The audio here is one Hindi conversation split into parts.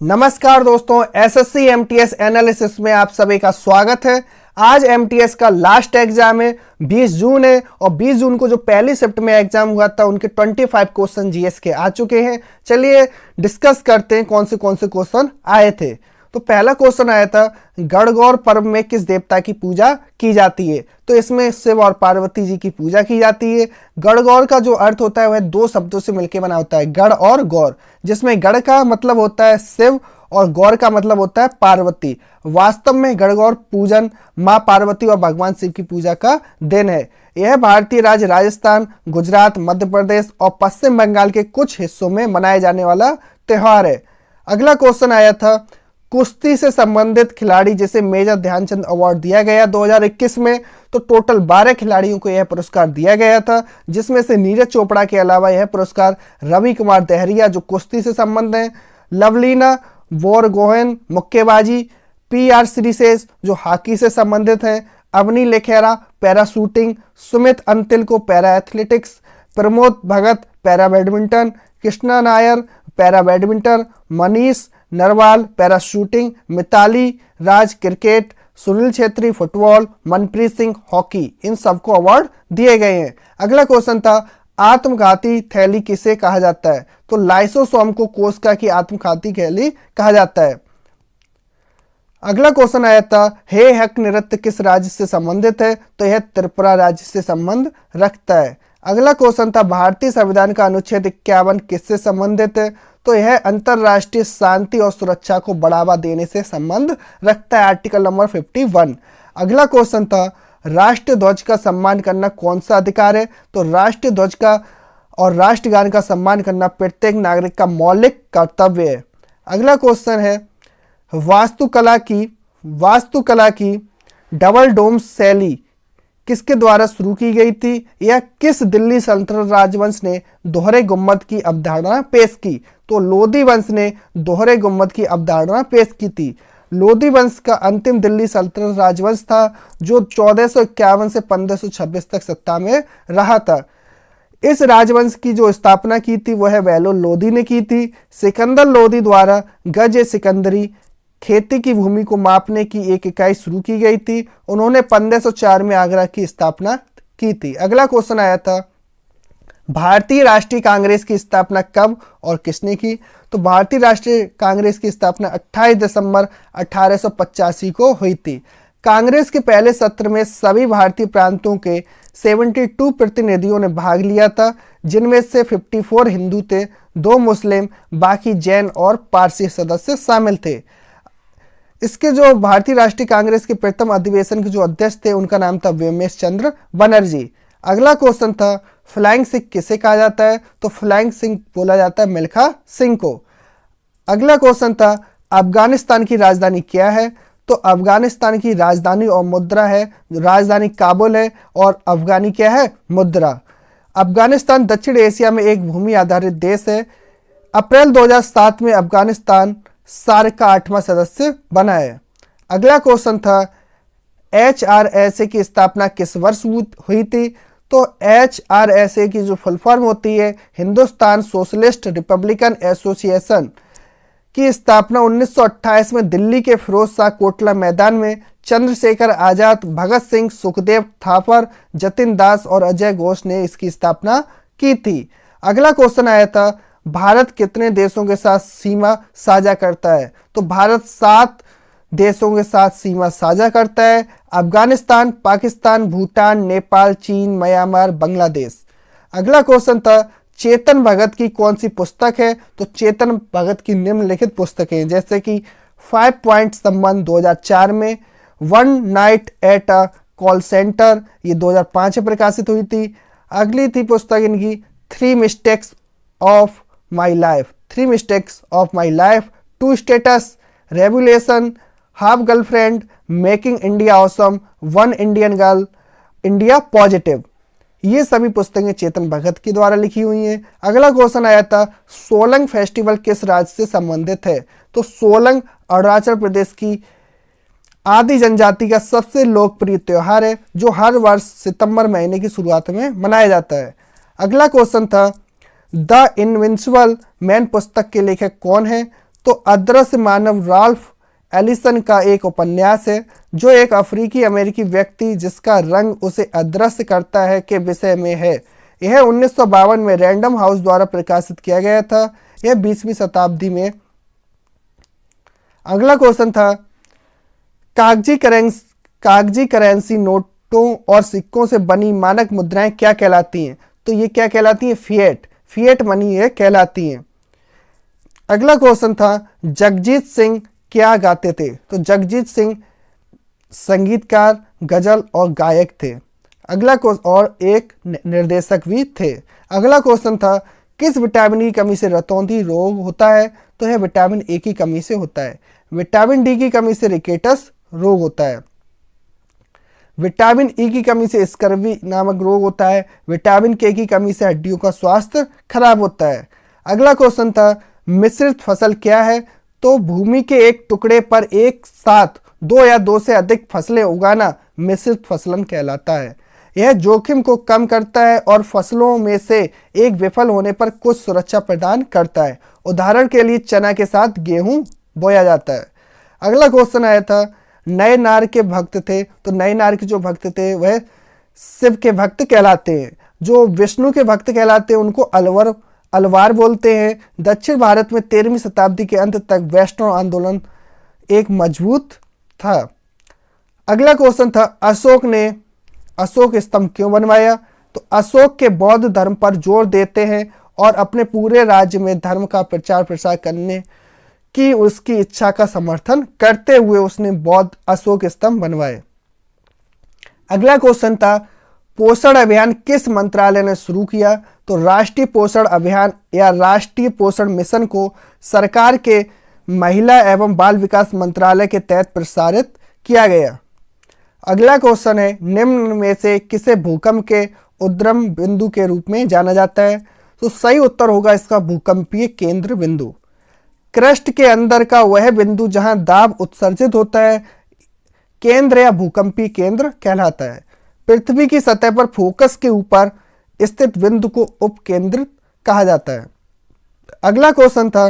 नमस्कार दोस्तों, एसएससी एमटीएस एनालिसिस में आप सभी का स्वागत है। आज एमटीएस का लास्ट एग्जाम है, 20 जून है और 20 जून को जो पहली शिफ्ट में एग्जाम हुआ था उनके 25 क्वेश्चन जीएस के आ चुके हैं। चलिए डिस्कस करते हैं कौन से क्वेश्चन आए थे। तो पहला क्वेश्चन आया था, गणगौर पर्व में किस देवता की पूजा की जाती है? तो इसमें शिव और पार्वती जी की पूजा की जाती है। गणगौर का जो अर्थ होता है वह दो शब्दों से मिलकर बना होता है, गण और गौर, जिसमें गण का मतलब होता है शिव और गौर का मतलब होता है पार्वती। वास्तव में गणगौर पूजन मां पार्वती और भगवान शिव की पूजा का दिन है। यह भारतीय राज्य राजस्थान, गुजरात, मध्य प्रदेश और पश्चिम बंगाल के कुछ हिस्सों में मनाया जाने वाला त्योहार है। अगला क्वेश्चन आया था, कुश्ती से संबंधित खिलाड़ी जिसे मेजर ध्यानचंद अवार्ड दिया गया 2021 में, तो टोटल 12 खिलाड़ियों को यह पुरस्कार दिया गया था, जिसमें से नीरज चोपड़ा के अलावा यह पुरस्कार रवि कुमार दहरिया जो कुश्ती से संबंध है, लवलीना बोरगोहेन मुक्केबाजी, पीआर श्रीशेष जो हॉकी से संबंधित हैं, अवनी लेखेरा पैराशूटिंग, सुमित अंतिल को para athletics, Pramod Bhagat para badminton, Krishna Nair para badminton, Manish Narwal para shooting, Mithali Raj cricket, Sunil Chhetri football, Manpreet Singh hockey, इन सबको अवार्ड दिए गए हैं। अगला क्वेश्चन था, आत्मघाती थैली किसे कहा जाता है? तो लाइसोसोम को कोशिका की आत्मघाती थैली कहा जाता है। अगला क्वेश्चन आया था, हे हक नृत्य किस राज्य से संबंधित है? तो यह त्रिपुरा राज्य से संबंध रखता है। अगला क्वेश्चन था, भारतीय संविधान का अनुच्छेद 51 किससे संबंधित है? तो यह अंतरराष्ट्रीय शांति और सुरक्षा को बढ़ावा देने से संबंध रखता है, आर्टिकल नंबर 51। अगला क्वेश्चन था, राष्ट्रीय ध्वज का सम्मान करना कौन सा अधिकार है? तो राष्ट्रीय ध्वज का और राष्ट्रगान का सम्मान करना प्रत्येक नागरिक का मौलिक कर्तव्य है। अगला क्वेश्चन है, वास्तुकला की डबल डोम शैली किसके द्वारा शुरू की गई थी? यह किस दिल्ली सल्तनत राजवंश ने दोहरे गुम्बद की अवधारणा पेश की? तो लोधी वंश ने दोहरे गुम्बद की अवधारणा पेश की थी। लोधी वंश का अंतिम दिल्ली सल्तनत राजवंश था जो 1451 से 1526 तक सत्ता में रहा था। इस राजवंश की जो स्थापना की थी वह वैलो लोधी ने की थी। सिकंदर लोधी द्वारा गज सिकंदरी खेती की भूमि को मापने की एक इकाई शुरू की गई थी। उन्होंने 1504 में आगरा की स्थापना की थी। अगला क्वेश्चन आया था, भारतीय राष्ट्रीय कांग्रेस की स्थापना कब और किसने की? तो भारतीय राष्ट्रीय कांग्रेस की स्थापना 28 दिसंबर 1885 को हुई थी। कांग्रेस के पहले सत्र में सभी भारतीय प्रांतों के 72 प्रतिनिधियों ने भाग लिया था, जिनमें से 54 हिंदू थे, 2 मुस्लिम, बाकी जैन और पारसी सदस्य शामिल थे। इसके जो भारतीय राष्ट्रीय कांग्रेस के प्रथम अधिवेशन के जो अध्यक्ष थे उनका नाम था व्योमेश चंद्र बनर्जी। अगला क्वेश्चन था, फ्लाइंग सिख किसे कहा जाता है? तो फ्लाइंग सिख बोला जाता है मिल्खा सिंह को। अगला क्वेश्चन था, अफगानिस्तान की राजधानी क्या है? तो अफगानिस्तान की राजधानी और मुद्रा है, राजधानी काबुल है और अफगानी क्या है? मुद्रा। अफगानिस्तान दक्षिण एशिया में एक भूमि आधारित देश है। अप्रैल 2007 में अफगानिस्तान सार्क का 8वां सदस्य बना है। अगला क्वेश्चन था, HRSA की स्थापना किस वर्ष हुई थी? तो HRSA की जो फुल फॉर्म होती है हिंदुस्तान सोशलिस्ट रिपब्लिकन एसोसिएशन की स्थापना 1928 में दिल्ली के फिरोज शाह कोटला मैदान में चंद्रशेखर आजाद, भगत सिंह, सुखदेव थापर, जतिन दास और अजय घोष ने इसकी स्थापना की थी। अगला क्वेश्चन आया था, भारत कितने देशों के साथ सीमा साझा करता है? तो भारत 7 देशों के साथ सीमा साझा करता है, अफगानिस्तान, पाकिस्तान, भूटान, नेपाल, चीन, म्यांमार, बांग्लादेश। अगला क्वेश्चन था, चेतन भगत की कौन सी पुस्तक है? तो चेतन भगत की निम्नलिखित पुस्तकें जैसे कि 5 पॉइंट संबंध 2004 में, one night at a call centre ये 2005 में प्रकाशित हुई थी। अगली थी पुस्तक इनकी 3 mistakes of my life, 2 states, revolution, half girlfriend, making India awesome, 1 Indian girl, India positive. ये सभी पुस्तकें चेतन भगत के द्वारा लिखी हुई हैं। अगला क्वेश्चन आया था, सोलंग फेस्टिवल किस राज्य से संबंधित है? तो सोलंग अरुणाचल प्रदेश की आदि जनजाति का सबसे लोकप्रिय त्योहार है जो हर वर्ष सितंबर महीने की शुरुआत में मनाया जाता है। अगला क्वेश्चन था, द इनविंसिबल मैन पुस्तक के लेखक कौन है? तो अदृश्य मानव राल्फ एलिसन का एक उपन्यास है जो एक अफ्रीकी अमेरिकी व्यक्ति जिसका रंग उसे अदृश्य करता है के विषय में है। यह 1952 में रैंडम हाउस द्वारा प्रकाशित किया गया था। यह 20वीं शताब्दी में। अगला क्वेश्चन था कागजी करेंसी नोटों और सिक्कों से बनी मानक मुद्राएं क्या कहलाती हैं? तो ये क्या कहलाती हैं? फिएट मनी ये कहलाती हैं। अगला क्वेश्चन था जगजीत सिंह क्या गाते थे? तो जगजीत सिंह संगीतकार, गजल और गायक थे। अगला क्वेश्चन, और एक निर्देशक भी थे। अगला क्वेश्चन था किस विटामिन की कमी से रतौंधी रोग होता है? तो यह विटामिन ए की कमी से होता है। विटामिन डी की कमी से रिकेटस रोग होता है। विटामिन ई की कमी से स्कर्वी नामक रोग होता है। विटामिन के की कमी से हड्डियों का स्वास्थ्य खराब होता है। अगला क्वेश्चन था मिश्रित फसल क्या है? तो भूमि के एक टुकड़े पर एक साथ दो या दो से अधिक फसलें उगाना मिश्रित फसलन कहलाता है। यह जोखिम को कम करता है और फसलों में से एक विफल होने पर कुछ सुरक्षा प्रदान करता है। उदाहरण के लिए चना के साथ गेहूं बोया जाता है। अगला क्वेश्चन आया था नए नार के भक्त थे। तो नए नार के जो भक्त थे वह शिव के भक्त कहलाते हैं। जो विष्णु के भक्त कहलाते हैं उनको अलवार बोलते हैं। दक्षिण भारत में 13वीं शताब्दी के अंत तक वैष्णव आंदोलन एक मजबूत था। अगला क्वेश्चन था अशोक ने अशोक स्तंभ क्यों बनवाया? तो अशोक के बौद्ध धर्म पर जोर देते हैं और अपने पूरे राज्य में धर्म का प्रचार प्रसार करने की उसकी इच्छा का समर्थन करते हुए उसने बौद्ध अशोक स्तंभ बनवाए। अगला क्वेश्चन था पोषण अभियान किस मंत्रालय ने शुरू किया? तो राष्ट्रीय पोषण अभियान या राष्ट्रीय पोषण मिशन को सरकार के महिला एवं बाल विकास मंत्रालय के तहत प्रसारित किया गया। अगला क्वेश्चन है निम्न में से किसे भूकंप के उद्गम बिंदु के रूप में जाना जाता है? तो सही उत्तर होगा इसका भूकंपीय केंद्र बिंदु। क्रस्ट के अंदर का वह बिंदु जहां दाब उत्सर्जित होता है केंद्र या भूकंपीय केंद्र कहलाता है। पृथ्वी की सतह पर फोकस के ऊपर स्थित बिंदु को उपकेंद्रित कहा जाता है। अगला क्वेश्चन था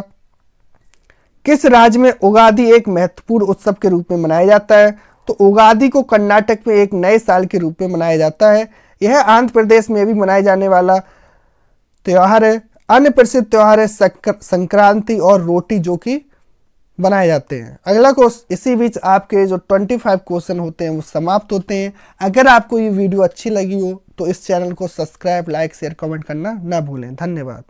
किस राज्य में उगादि एक महत्वपूर्ण उत्सव के रूप में मनाया जाता है? तो उगादि को कर्नाटक में एक नए साल के रूप में मनाया जाता है। यह आंध्र प्रदेश में भी मनाए जाने वाला त्यौहार है। अन्य प्रसिद्ध त्यौहार है संक्रांति और रोटी जो कि बनाए जाते हैं। अगला क्वेश्चन, इसी बीच आपके जो 25 क्वेश्चन होते हैं वो समाप्त होते हैं। अगर आपको ये वीडियो अच्छी लगी हो तो इस चैनल को सब्सक्राइब, लाइक, शेयर, कमेंट करना ना भूलें। धन्यवाद।